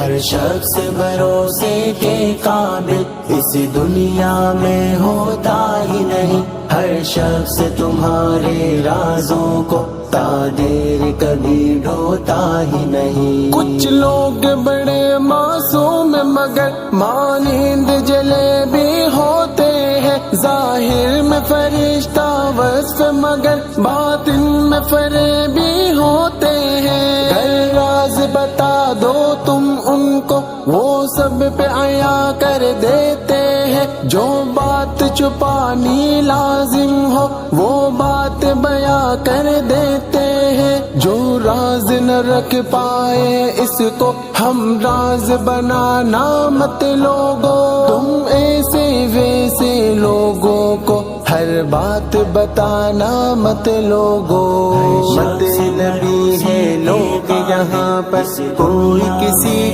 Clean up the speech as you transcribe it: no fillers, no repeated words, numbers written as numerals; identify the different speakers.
Speaker 1: ہر شخص بھروسے کے قابل اس دنیا میں ہوتا ہی نہیں، ہر شخص تمہارے رازوں کو تادیر کبھی ڈھوتا ہی نہیں۔
Speaker 2: کچھ لوگ بڑے معصوم مگر مانند جلیبی ہوتے ہیں، ظاہر میں فرشتہ وصف مگر باطن میں فریبی ہوتے ہیں۔ اگر راز بتا دو تم ان کو وہ سب پہ عیا کر دیتے ہیں، جو بات چھپانی لازم ہو وہ بات بیاں کر دیتے ہیں۔ جو راز نہ رکھ پائے اس کو ہم راز بنانا مت لوگو، تم ایسے ویسے لوگوں کو ہر بات بتانا مت لوگو۔
Speaker 1: مطلبی ہے لوگ یہاں پر کوئی کسی